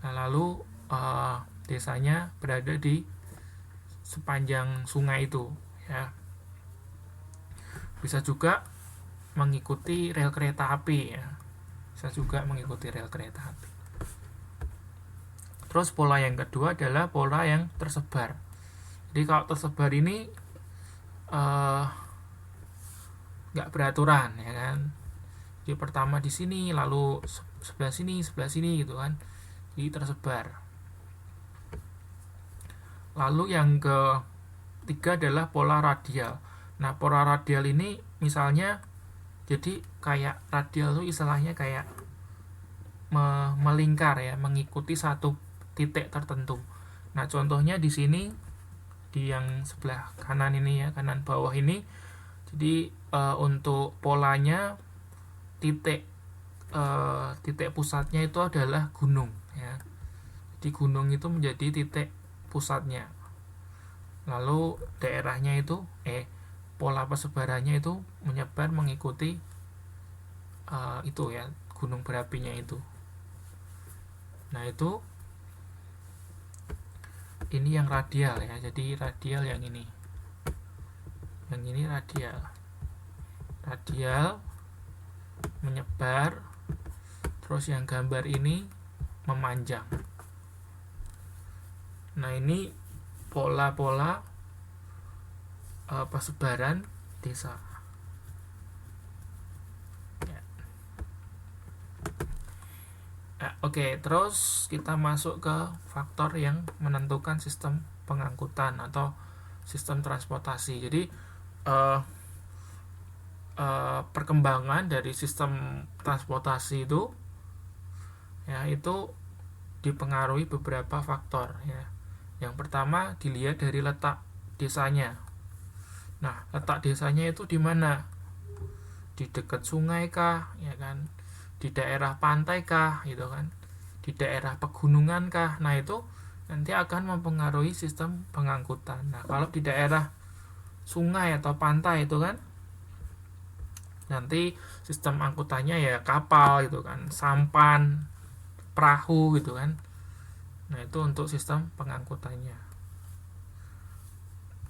Nah, lalu desanya berada di sepanjang sungai itu, ya. Bisa juga mengikuti rel kereta api, ya. Bisa juga mengikuti rel kereta api. Terus pola yang kedua adalah pola yang tersebar. Jadi kalau tersebar ini nggak beraturan, ya kan. Jadi pertama di sini, lalu sebelah sini gitu kan. Jadi tersebar. Lalu yang ketiga adalah pola radial. Nah, pola radial ini misalnya, jadi kayak radial itu istilahnya kayak melingkar, ya, mengikuti satu titik tertentu. Nah, contohnya di sini, di yang sebelah kanan ini, ya, kanan bawah ini. Jadi untuk polanya titik pusatnya itu adalah gunung, ya. Jadi gunung itu menjadi titik pusatnya. Lalu daerahnya itu pola persebarannya itu menyebar mengikuti itu, ya, gunung berapinya itu. Nah, itu ini yang radial, ya. Jadi radial yang ini. Yang ini radial. Radial menyebar, terus yang gambar ini memanjang. Nah, ini pola-pola persebaran desa. Ya. Oke, terus kita masuk ke faktor yang menentukan sistem pengangkutan atau sistem transportasi. Jadi perkembangan dari sistem transportasi itu, ya, itu dipengaruhi beberapa faktor, ya. Yang pertama dilihat dari letak desanya. Nah, letak desanya itu di mana? Di dekat sungai kah, ya kan? Di daerah pantai kah, gitu kan? Di daerah pegunungan kah? Nah, itu nanti akan mempengaruhi sistem pengangkutan. Nah, kalau di daerah sungai atau pantai itu kan, nanti sistem angkutannya ya kapal gitu kan, sampan, perahu gitu kan. Nah, itu untuk sistem pengangkutannya.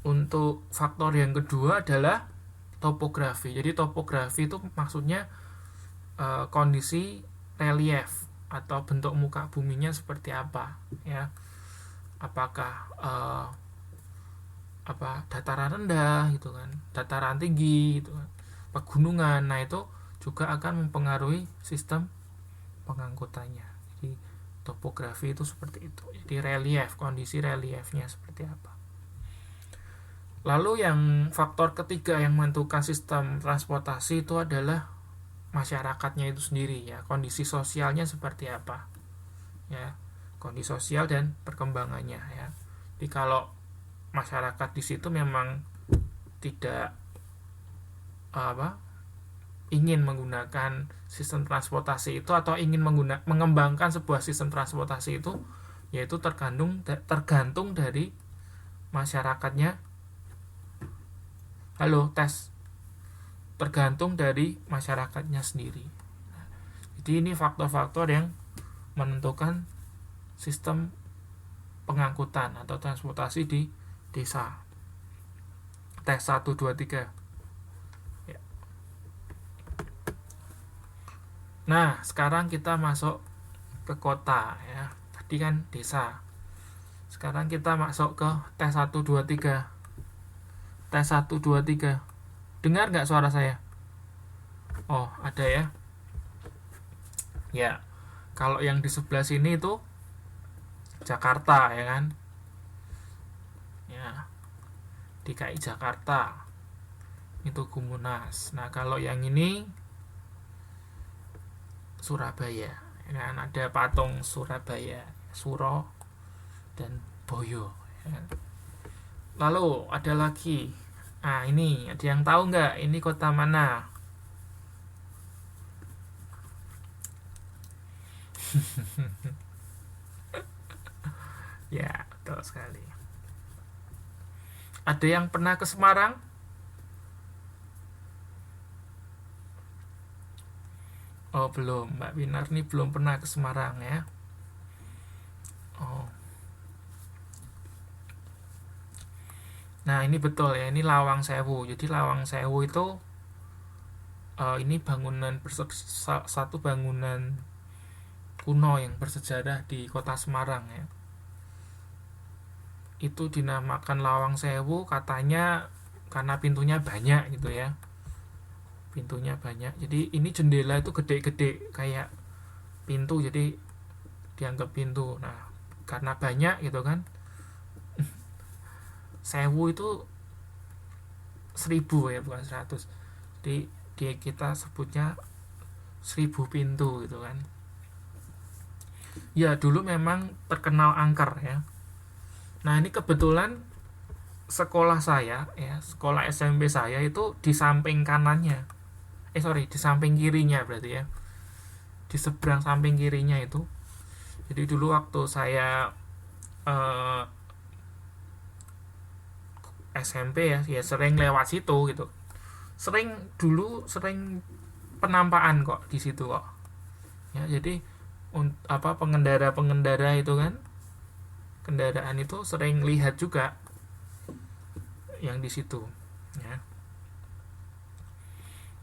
Untuk faktor yang kedua adalah topografi. Jadi topografi itu maksudnya kondisi relief atau bentuk muka buminya seperti apa, ya. Apakah dataran rendah gitu kan, dataran tinggi gitu kan, pegunungan. Nah, itu juga akan mempengaruhi sistem pengangkutannya. Jadi topografi itu seperti itu. Jadi relief, kondisi reliefnya seperti apa. Lalu yang faktor ketiga yang menentukan sistem transportasi itu adalah masyarakatnya itu sendiri, ya. Kondisi sosialnya seperti apa, ya. Kondisi sosial dan perkembangannya, ya. Jadi kalau masyarakat di situ memang tidak ingin menggunakan sistem transportasi itu atau ingin mengembangkan sebuah sistem transportasi itu, yaitu tergantung dari masyarakatnya. Halo, tes. Tergantung dari masyarakatnya sendiri. Jadi ini faktor-faktor yang menentukan sistem pengangkutan atau transportasi di desa. Tes 1, 2, 3. Ya. Nah, sekarang kita masuk ke kota, ya. Tadi kan desa. Sekarang kita masuk ke tes 1, 2, 3. Tes 1, 2, 3. Dengar nggak suara saya? Oh, ada, ya. Ya, kalau yang di sebelah sini itu Jakarta, ya kan? Ya, DKI Jakarta. Itu Gumunas. Nah, kalau yang ini Surabaya, ya kan? Ada patung Surabaya, Suro dan Boyo, ya. Lalu ada lagi. Nah, ini ada yang tahu nggak ini kota mana? Ya, betul sekali. Ada yang pernah ke Semarang? Oh, belum. Mbak Winar nih belum pernah ke Semarang, ya. Nah ini betul ya, ini Lawang Sewu. Jadi Lawang Sewu itu ini satu bangunan kuno yang bersejarah di kota Semarang ya. Itu dinamakan Lawang Sewu katanya karena pintunya banyak gitu ya. Pintunya banyak. Jadi ini jendela itu gede-gede kayak pintu, jadi dianggap pintu. Nah, karena banyak gitu kan. Sewu itu 1000 ya, bukan 100. Jadi kita sebutnya 1000 pintu gitu kan. Ya dulu memang terkenal angker ya. Nah ini kebetulan sekolah saya ya, sekolah SMP saya itu di samping kanannya, di samping kirinya berarti ya, di seberang samping kirinya itu. Jadi dulu waktu saya SMP ya sering lewat situ gitu, sering penampakan kok di situ kok ya. Jadi pengendara itu kan, kendaraan itu sering lihat juga yang di situ ya.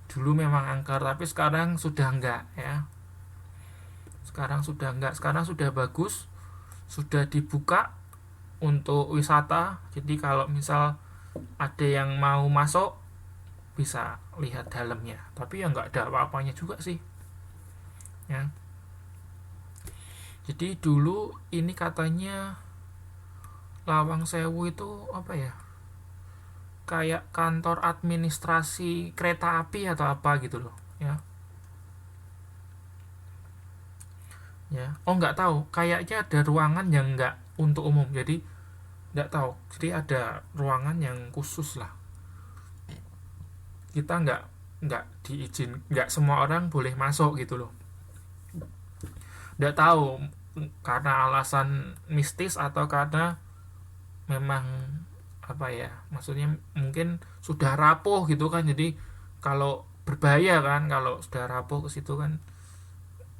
Dulu memang angker, tapi sekarang sudah enggak ya. Sekarang sudah bagus, sudah dibuka untuk wisata. Jadi kalau misal ada yang mau masuk bisa lihat dalamnya, tapi ya nggak ada apa-apanya juga sih ya. Jadi dulu ini katanya Lawang Sewu itu apa ya, kayak kantor administrasi kereta api atau apa gitu loh ya. Nggak tahu, kayaknya ada ruangan yang nggak untuk umum, jadi nggak tahu. Jadi ada ruangan yang khusus lah, kita nggak semua orang boleh masuk gitu loh. Nggak tahu karena alasan mistis atau karena memang apa ya, maksudnya mungkin sudah rapuh gitu kan. Jadi kalau berbahaya kan, kalau sudah rapuh ke situ kan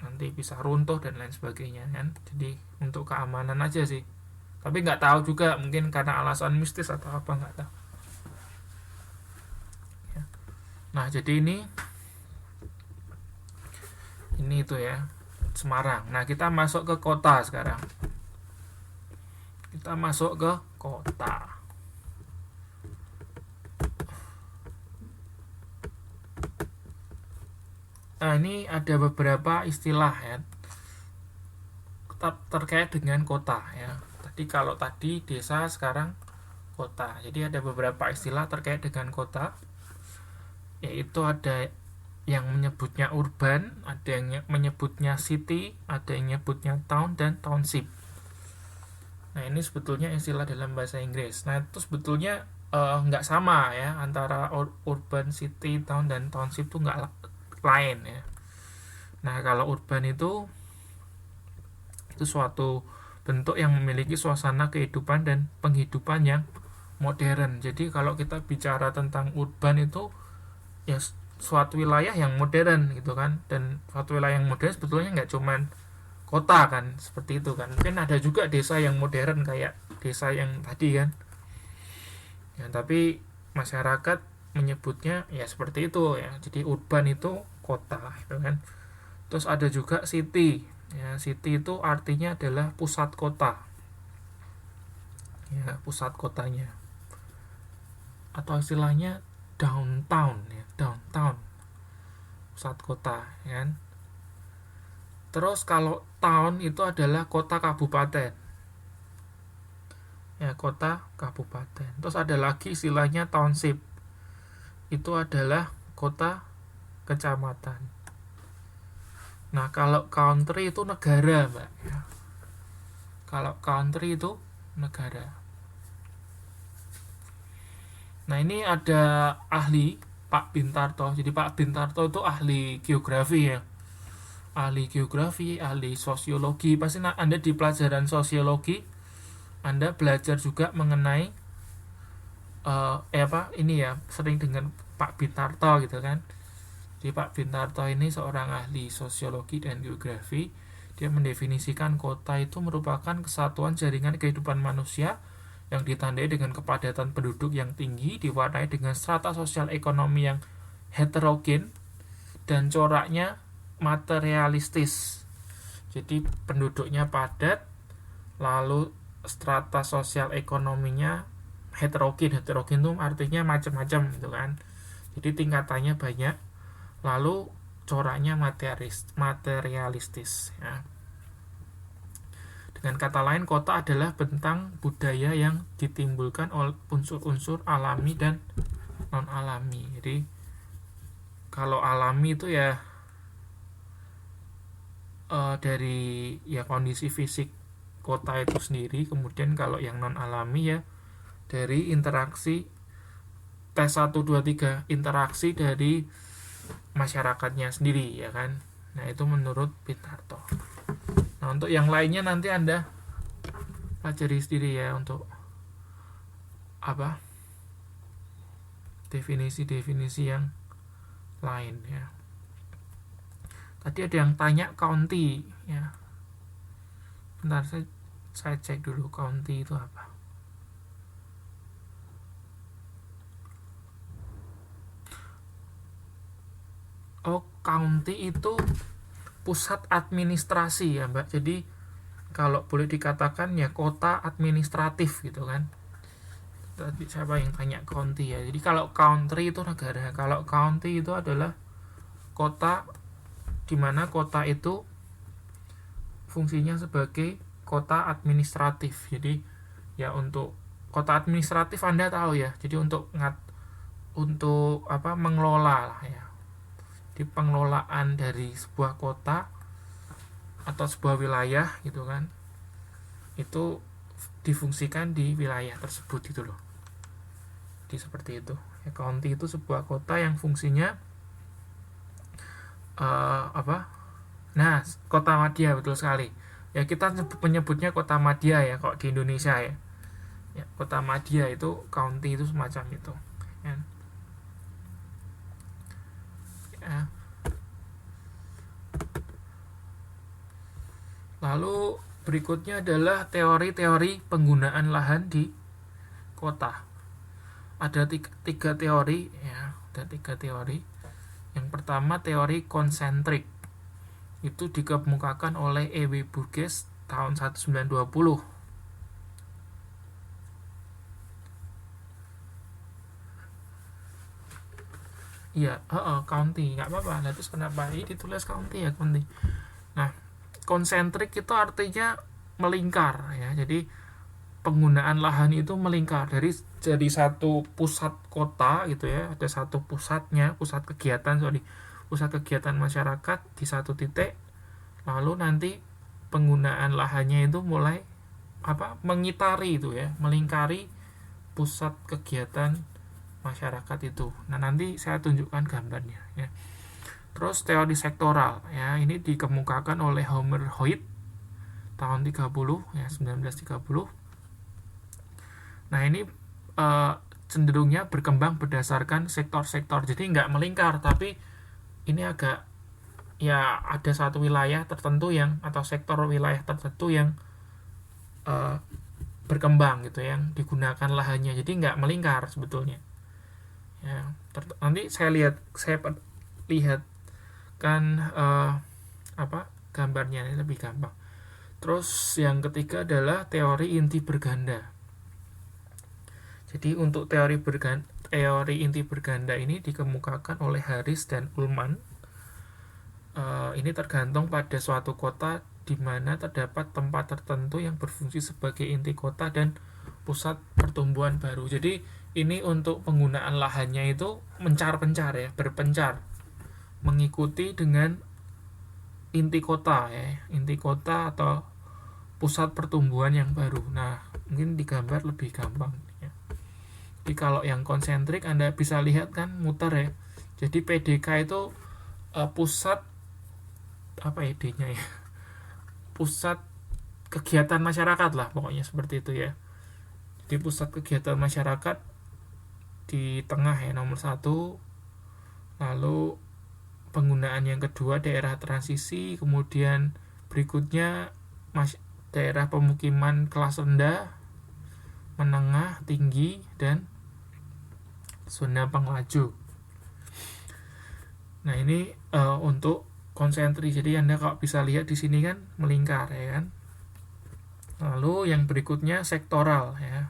nanti bisa runtuh dan lain sebagainya kan. Jadi untuk keamanan aja sih, tapi nggak tahu juga, mungkin karena alasan mistis atau apa, nggak tahu. Nah jadi ini itu ya Semarang. Nah kita masuk ke kota sekarang. Kita masuk ke kota. Nah ini ada beberapa istilah ya terkait dengan kota ya. Kalau tadi desa, sekarang kota. Jadi ada beberapa istilah terkait dengan kota, yaitu ada yang menyebutnya urban, ada yang menyebutnya city, ada yang menyebutnya town dan township. Nah ini sebetulnya istilah dalam bahasa Inggris. Nah itu sebetulnya nggak sama ya, antara urban, city, town dan township itu nggak lain ya. Nah kalau urban itu suatu bentuk yang memiliki suasana kehidupan dan penghidupan yang modern. Jadi kalau kita bicara tentang urban itu ya suatu wilayah yang modern gitu kan. Dan suatu wilayah yang modern sebetulnya nggak cuman kota kan, seperti itu kan. Mungkin ada juga desa yang modern kayak desa yang tadi kan ya, tapi masyarakat menyebutnya ya seperti itu ya. Jadi urban itu kota gitu kan. Terus ada juga city ya. City itu artinya adalah pusat kota ya, pusat kotanya, atau istilahnya downtown ya, downtown, pusat kota ya kan. Terus kalau town itu adalah kota kabupaten ya, kota kabupaten. Terus ada lagi istilahnya township, itu adalah kota kecamatan. Nah kalau country itu negara mbak ya. Kalau country itu negara. Nah ini ada ahli Pak Bintarto. Jadi Pak Bintarto itu ahli geografi ya, ahli geografi, ahli sosiologi. Pasti Anda di pelajaran sosiologi Anda belajar juga mengenai sering dengan Pak Bintarto gitu kan. Jadi Pak Bintarto ini seorang ahli sosiologi dan geografi. Dia mendefinisikan kota itu merupakan kesatuan jaringan kehidupan manusia yang ditandai dengan kepadatan penduduk yang tinggi, diwarnai dengan strata sosial ekonomi yang heterogen, dan coraknya materialistis. Jadi penduduknya padat, lalu strata sosial ekonominya heterogen. Heterogen itu artinya macam-macam gitu kan. Jadi tingkatannya banyak, lalu coraknya materialistis ya. Dengan kata lain, kota adalah bentang budaya yang ditimbulkan oleh unsur-unsur alami dan non-alami. Jadi kalau alami itu ya dari ya kondisi fisik kota itu sendiri. Kemudian kalau yang non-alami ya dari interaksi T123, interaksi dari masyarakatnya sendiri ya kan. Nah itu menurut Pitarto. Nah untuk yang lainnya nanti Anda pelajari sendiri ya, untuk apa definisi-definisi yang lain ya. Tadi ada yang tanya county ya. Bentar saya cek dulu county itu apa. Oh, county itu pusat administrasi ya Mbak. Jadi kalau boleh dikatakan ya kota administratif gitu kan. Tadi siapa yang tanya county ya. Jadi kalau country itu negara, kalau county itu adalah kota, di mana kota itu fungsinya sebagai kota administratif. Jadi ya untuk kota administratif Anda tahu ya. Jadi untuk mengelola lah ya. Di pengelolaan dari sebuah kota atau sebuah wilayah gitu kan, itu difungsikan di wilayah tersebut gitu loh. Jadi seperti itu ya, county itu sebuah kota yang fungsinya nah kota madya, betul sekali ya, kita menyebutnya kota madya ya kok di Indonesia ya, kota madya itu county itu semacam itu ya. Lalu berikutnya adalah teori-teori penggunaan lahan di kota. Ada tiga teori ya, ada tiga teori. Yang pertama teori konsentrik, itu dikemukakan oleh E.W. Burgess tahun 1920. Iya, county, nggak apa-apa. Nah, terus kenapa ini ditulis county ya, county. Nah, konsentrik itu artinya melingkar ya. Jadi penggunaan lahan itu melingkar dari satu pusat kota gitu ya. Ada satu pusat kegiatan masyarakat di satu titik. Lalu nanti penggunaan lahannya itu mulai mengitari itu ya, melingkari pusat kegiatan masyarakat itu. Nah, nanti saya tunjukkan gambarnya ya. Terus teori sektoral ya, ini dikemukakan oleh Homer Hoyt tahun 30 ya, 1930. Nah, ini cenderungnya berkembang berdasarkan sektor-sektor. Jadi nggak melingkar, tapi ini agak ya ada satu wilayah tertentu yang, atau sektor wilayah tertentu yang berkembang gitu, yang digunakan lahannya. Jadi nggak melingkar sebetulnya. Ya, nanti saya lihat kan gambarnya ini lebih gampang. Terus yang ketiga adalah teori inti berganda. Jadi untuk teori inti berganda ini dikemukakan oleh Harris dan Ullman. Ini tergantung pada suatu kota di mana terdapat tempat tertentu yang berfungsi sebagai inti kota dan pusat pertumbuhan baru. Jadi ini untuk penggunaan lahannya itu mencar-pencar ya, berpencar, mengikuti dengan inti kota ya, inti kota atau pusat pertumbuhan yang baru. Nah, mungkin digambar lebih gampang ya. Jadi kalau yang konsentrik Anda bisa lihat kan muter ya. Jadi PDK itu pusat D-nya ya. Pusat kegiatan masyarakat lah pokoknya, seperti itu ya. Jadi pusat kegiatan masyarakat di tengah ya, nomor 1. Lalu penggunaan yang kedua daerah transisi, kemudian berikutnya daerah pemukiman kelas rendah, menengah, tinggi, dan zona penglaju. Nah, ini untuk konsentri. Jadi Anda kalau bisa lihat di sini kan melingkar, ya kan. Lalu yang berikutnya sektoral, ya.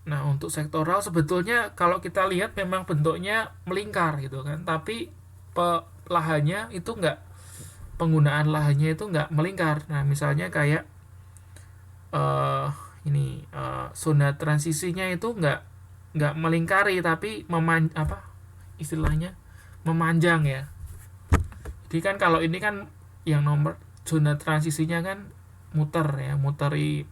Nah, untuk sektoral sebetulnya kalau kita lihat memang bentuknya melingkar gitu kan, tapi lahannya itu enggak, penggunaan lahannya itu enggak melingkar. Nah, misalnya kayak zona transisinya itu enggak melingkari, tapi istilahnya memanjang, ya. Jadi kan kalau ini kan yang nomor zona transisinya kan muter, ya, muteri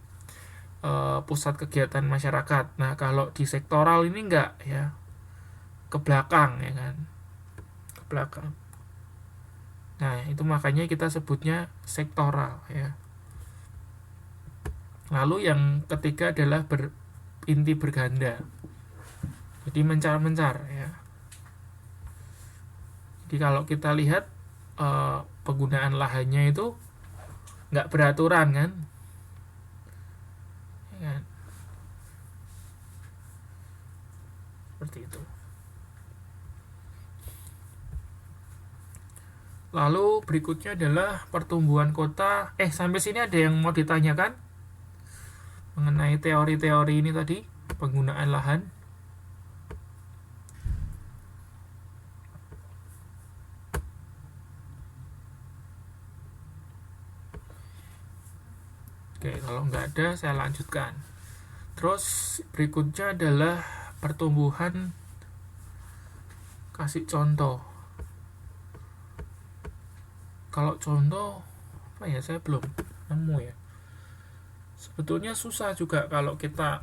pusat kegiatan masyarakat. Nah, kalau di sektoral ini enggak, ya, ke belakang, ya kan, ke belakang. Nah, itu makanya kita sebutnya sektoral, ya. Lalu yang ketiga adalah inti berganda. Jadi mencar-mencar, ya. Jadi kalau kita lihat penggunaan lahannya itu nggak beraturan kan, ya kan? Seperti itu. Lalu berikutnya adalah pertumbuhan kota. Sampai sini ada yang mau ditanyakan mengenai teori-teori ini tadi, penggunaan lahan? Oke, kalau nggak ada saya lanjutkan. Terus berikutnya adalah pertumbuhan. Kasih contoh. Kalau contoh apa ya, saya belum nemu, ya. Sebetulnya susah juga kalau kita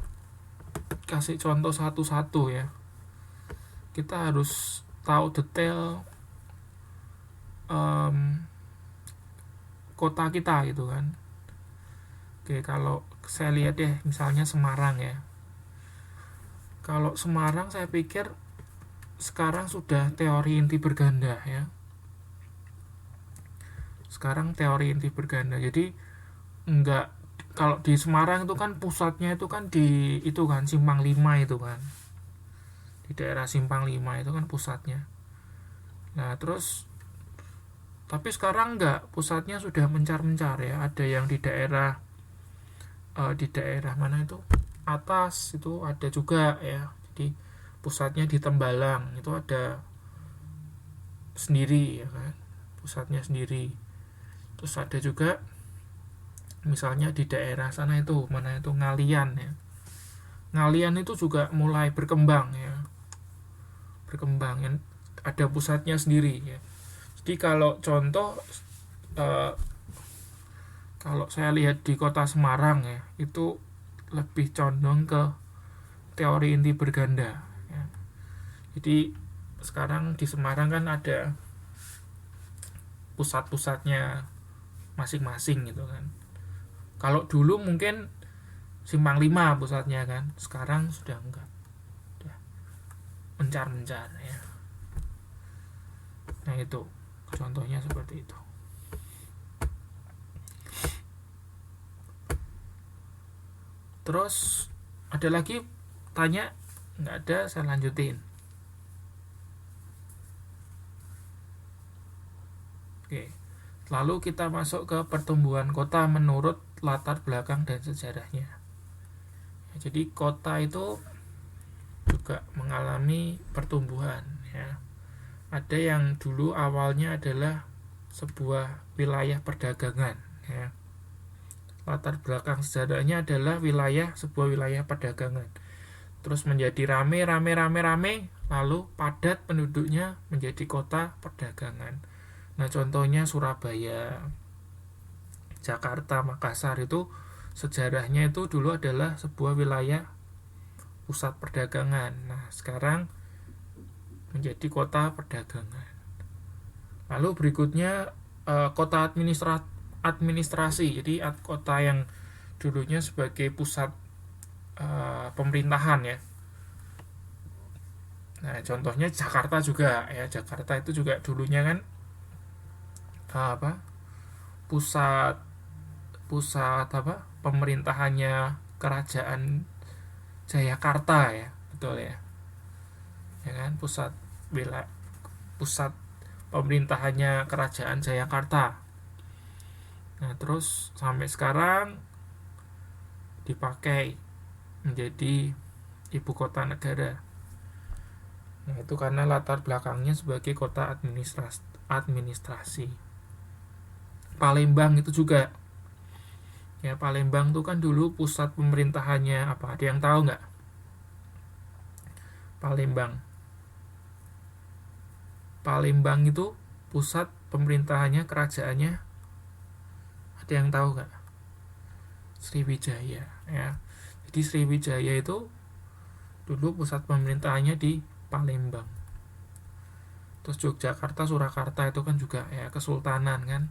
kasih contoh satu-satu, ya. Kita harus tahu detail kota kita gitu kan. Oke, kalau saya lihat deh misalnya Semarang, ya. Kalau Semarang saya pikir sekarang sudah teori inti berganda, ya. Sekarang teori inti berganda. Jadi enggak, kalau di Semarang itu kan pusatnya itu kan di itu kan Simpang 5 itu kan. Di daerah Simpang 5 itu kan pusatnya. Nah, terus tapi sekarang enggak, pusatnya sudah mencar-mencar, ya. Ada yang di daerah mana itu? Atas itu ada juga, ya. Jadi pusatnya di Tembalang itu ada sendiri, ya kan. Pusatnya sendiri. Terus ada juga misalnya di daerah sana itu, mana itu, Ngalian, ya. Ngalian itu juga mulai berkembang, ya. Berkembang, ya. Ada pusatnya sendiri, ya. Jadi kalau contoh kalau saya lihat di kota Semarang, ya, itu lebih condong ke teori inti berganda, ya. Jadi sekarang di Semarang kan ada pusat-pusatnya masing-masing gitu kan. Kalau dulu mungkin Simpang 5 pusatnya kan, sekarang sudah enggak, sudah mencar-mencar, ya. Nah, itu contohnya seperti itu. Terus ada lagi tanya? Nggak ada, saya lanjutin. Oke. Lalu kita masuk ke pertumbuhan kota menurut latar belakang dan sejarahnya. Jadi kota itu juga mengalami pertumbuhan, ya. Ada yang dulu awalnya adalah sebuah wilayah perdagangan, ya. Latar belakang sejarahnya adalah sebuah wilayah perdagangan. Terus menjadi rame, lalu padat penduduknya menjadi kota perdagangan. Nah, contohnya Surabaya, Jakarta, Makassar itu sejarahnya itu dulu adalah sebuah wilayah pusat perdagangan. Nah, sekarang menjadi kota perdagangan. Lalu berikutnya kota administrasi. Jadi kota yang dulunya sebagai pusat pemerintahan, ya. Nah, contohnya Jakarta juga, ya. Jakarta itu juga dulunya kan pusat pemerintahannya kerajaan Jayakarta ya, betul ya. Ya kan, pusat pemerintahannya kerajaan Jayakarta. Nah, terus sampai sekarang dipakai menjadi ibu kota negara. Nah, itu karena latar belakangnya sebagai kota administrasi. Palembang itu juga. Ya, Palembang itu kan dulu pusat pemerintahannya apa? Ada yang tahu nggak? Palembang itu pusat pemerintahannya, kerajaannya, ada yang tahu nggak? Sriwijaya ya. Jadi Sriwijaya itu dulu pusat pemerintahannya di Palembang. Terus Yogyakarta, Surakarta itu kan juga ya kesultanan kan.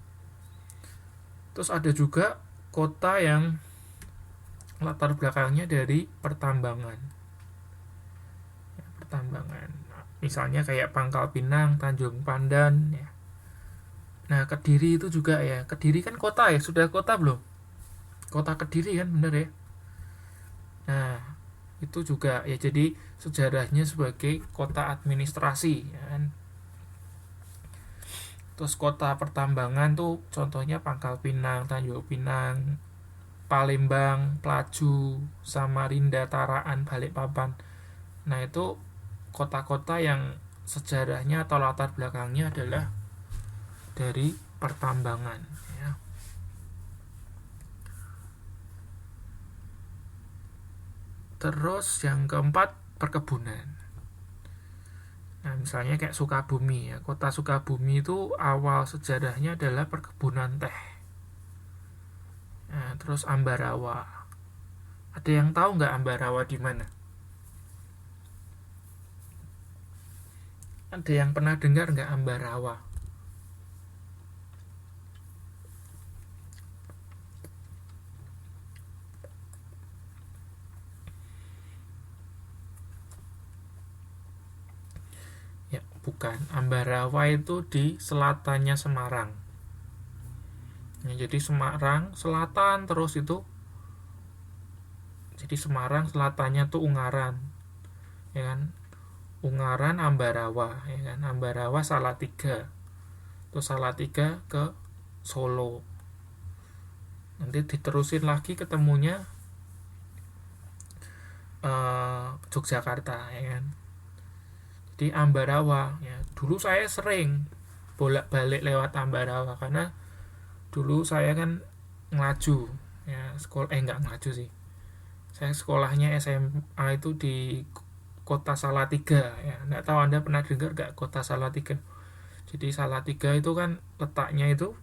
Terus ada juga kota yang latar belakangnya dari pertambangan. Ya, pertambangan. Misalnya kayak Pangkal Pinang, Tanjung Pandan ya. Nah, Kediri itu juga ya. Kediri kan kota ya, sudah kota belum? Kota Kediri kan, bener ya. Nah, itu juga ya, jadi sejarahnya sebagai kota administrasi ya kan. Terus kota pertambangan tuh contohnya Pangkal Pinang, Tanjung Pinang, Palembang, Pelaju, Samarinda, Taraan, Balikpapan. Nah, itu kota-kota yang sejarahnya atau latar belakangnya adalah dari pertambangan ya. Terus yang keempat, perkebunan. Nah, misalnya kayak Sukabumi ya. Kota Sukabumi itu awal sejarahnya adalah perkebunan teh. Nah, terus Ambarawa. Ada yang tahu nggak Ambarawa di mana? Ada yang pernah dengar nggak Ambarawa? Ya, bukan. Ambarawa itu di selatannya Semarang. Ya, jadi Semarang selatan terus itu. Jadi Semarang selatannya tuh Ungaran. Ya kan? Ungaran, Ambarawa, ya kan? Ambarawa, Salatiga. Terus Salatiga ke Solo. Nanti diterusin lagi ketemunya Yogyakarta, ya kan? Di Ambarawa ya. Dulu saya sering bolak-balik lewat Ambarawa karena dulu saya kan ngelaju ya, nggak ngelaju sih. Saya sekolahnya SMA itu di Kota Salatiga ya. Nggak tahu Anda pernah dengar nggak Kota Salatiga? Jadi Salatiga itu kan letaknya itu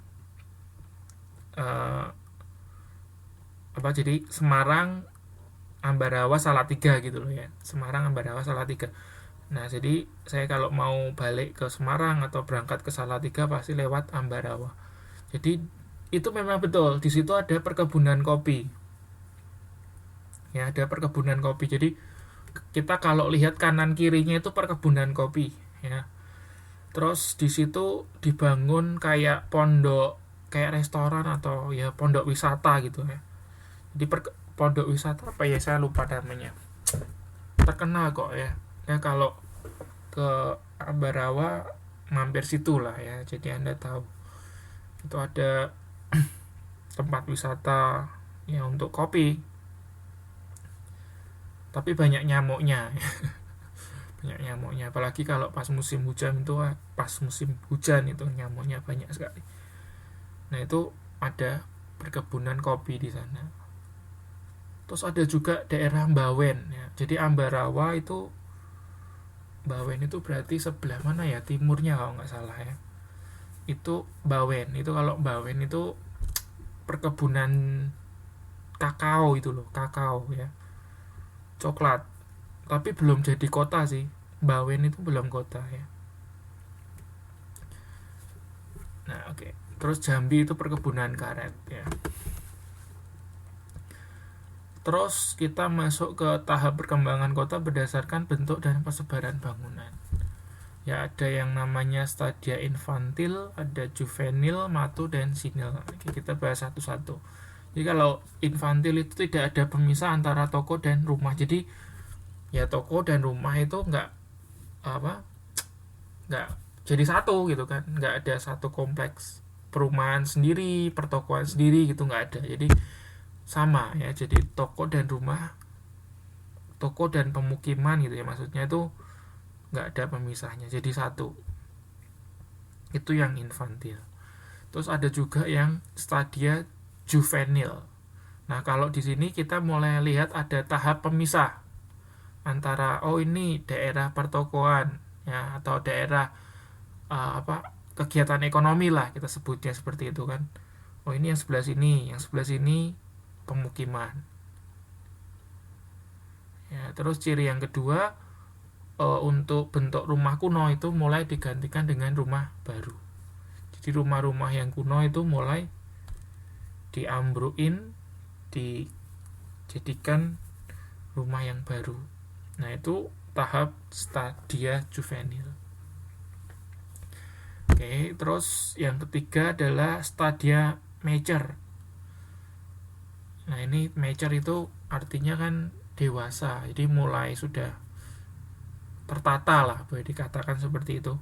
jadi Semarang, Ambarawa, Salatiga gitu loh ya. Semarang, Ambarawa, Salatiga. Nah, jadi saya kalau mau balik ke Semarang atau berangkat ke Salatiga pasti lewat Ambarawa. Jadi itu memang betul, di situ ada perkebunan kopi. Ya, ada perkebunan kopi. Jadi kita kalau lihat kanan kirinya itu perkebunan kopi, ya. Terus di situ dibangun kayak pondok, kayak restoran atau ya pondok wisata gitu ya. Di pondok wisata apa ya, saya lupa namanya. Terkenal kok ya. Ya kalau ke Ambarawa mampir situ lah ya, jadi Anda tahu itu ada tempat wisata ya untuk kopi, tapi banyak nyamuknya. Banyak nyamuknya, apalagi kalau pas musim hujan itu, nyamuknya banyak sekali. Nah, itu ada perkebunan kopi di sana. Terus ada juga daerah Bawen ya. Jadi Ambarawa itu, Bawen itu berarti sebelah mana ya, timurnya kalau nggak salah ya. Itu Bawen, itu kalau Bawen itu perkebunan kakao itu loh, kakao ya, coklat. Tapi belum jadi kota sih, Bawen itu belum kota ya. Nah, oke. Terus Jambi itu perkebunan karet ya. Terus kita masuk ke tahap perkembangan kota berdasarkan bentuk dan persebaran bangunan. Ya, ada yang namanya stadia infantil, ada juvenil, matu, dan senil. Oke, kita bahas satu-satu. Jadi kalau infantil itu tidak ada pemisah antara toko dan rumah. Jadi ya toko dan rumah itu nggak jadi satu gitu kan, nggak ada satu kompleks perumahan sendiri, pertokoan sendiri gitu, nggak ada. Jadi sama ya, jadi toko dan rumah, toko dan pemukiman gitu ya, maksudnya itu nggak ada pemisahnya, jadi satu. Itu yang infantil. Terus ada juga yang stadia juvenil. Nah, kalau di sini kita mulai lihat ada tahap pemisah antara ini daerah pertokoan ya, atau daerah kegiatan ekonomi lah kita sebutnya seperti itu kan. Ini yang sebelah sini, yang sebelah sini pemukiman. Ya, terus ciri yang kedua, untuk bentuk rumah kuno itu mulai digantikan dengan rumah baru. Jadi rumah-rumah yang kuno itu mulai diambruin, dijadikan rumah yang baru. Nah, itu tahap stadia juvenil. Oke, terus yang ketiga adalah stadia mature. Nah, ini mature itu artinya kan dewasa, jadi mulai sudah tertata lah, boleh dikatakan seperti itu.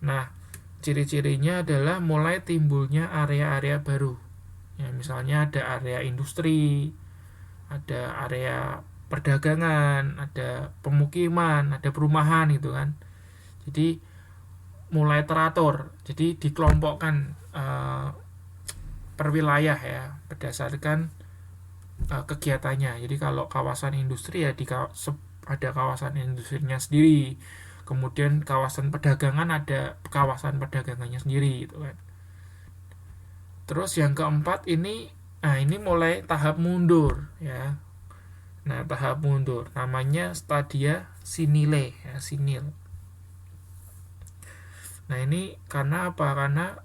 Nah, ciri-cirinya adalah mulai timbulnya area-area baru. Ya, misalnya ada area industri, ada area perdagangan, ada pemukiman, ada perumahan gitu kan. Jadi mulai teratur, jadi dikelompokkan per wilayah ya, berdasarkan kegiatannya. Jadi kalau kawasan industri ya ada kawasan industrinya sendiri, kemudian kawasan perdagangan ada kawasan perdagangannya sendiri gitu kan. Terus yang keempat ini mulai tahap mundur ya. Nah, tahap mundur namanya stadia sinile ya, sinil. Nah, ini karena apa? Karena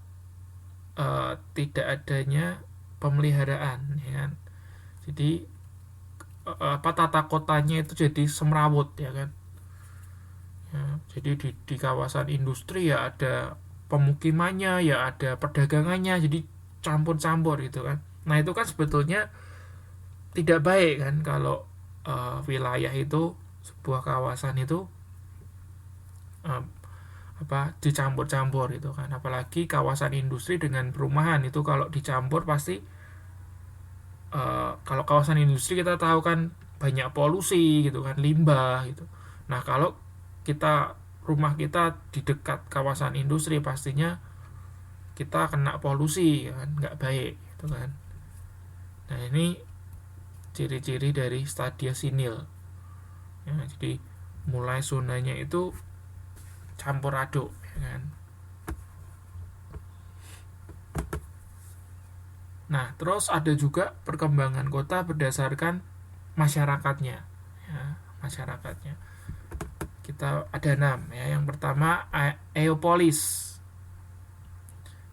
tidak adanya pemeliharaan ya kan. Jadi tata kotanya itu jadi semrawut ya kan. Ya, jadi di kawasan industri ya ada pemukimannya, ya ada perdagangannya, jadi campur-campur gitu kan. Nah, itu kan sebetulnya tidak baik kan kalau wilayah itu, sebuah kawasan itu dicampur-campur gitu kan. Apalagi kawasan industri dengan perumahan itu kalau dicampur pasti kalau kawasan industri kita tahu kan banyak polusi gitu kan, limbah gitu. Nah, kalau rumah kita di dekat kawasan industri pastinya kita kena polusi kan, nggak baik gitu kan. Nah, ini ciri-ciri dari stadia sinil ya, jadi mulai zonanya itu campur aduk ya kan. Nah, terus ada juga perkembangan kota berdasarkan masyarakatnya ya, masyarakatnya kita ada 6 ya. Yang pertama Eopolis.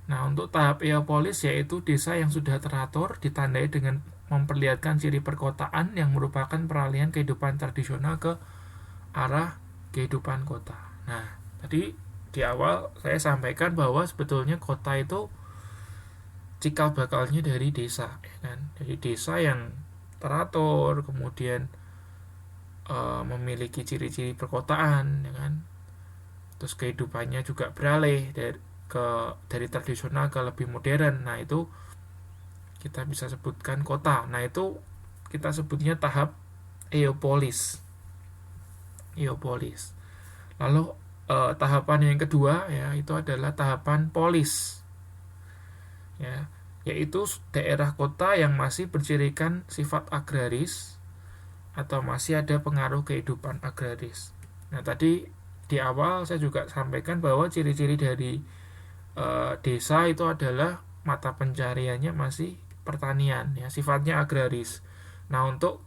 Nah, untuk tahap Eopolis yaitu desa yang sudah teratur, ditandai dengan memperlihatkan ciri perkotaan yang merupakan peralihan kehidupan tradisional ke arah kehidupan kota. Nah, tadi di awal saya sampaikan bahwa sebetulnya kota itu cikal bakalnya dari desa ya kan. Jadi desa yang teratur, kemudian memiliki ciri-ciri perkotaan ya kan. Terus kehidupannya juga beralih dari tradisional ke lebih modern. Nah, itu kita bisa sebutkan kota. Nah, itu kita sebutnya tahap Eopolis. Lalu tahapan yang kedua ya, itu adalah tahapan polis ya, yaitu daerah kota yang masih bercirikan sifat agraris atau masih ada pengaruh kehidupan agraris. Nah, tadi di awal saya juga sampaikan bahwa ciri-ciri dari desa itu adalah mata pencariannya masih pertanian ya, sifatnya agraris. Nah, untuk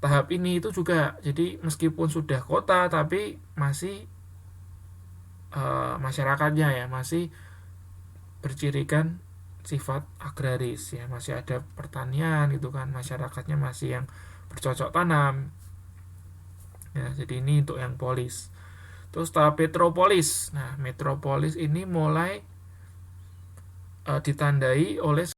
tahap ini itu juga, jadi meskipun sudah kota tapi masih masyarakatnya ya masih bercirikan sifat agraris ya, masih ada pertanian gitu kan, masyarakatnya masih yang bercocok tanam ya. Jadi ini untuk yang polis. Terus tahap metropolis. Nah, metropolis ini mulai ditandai oleh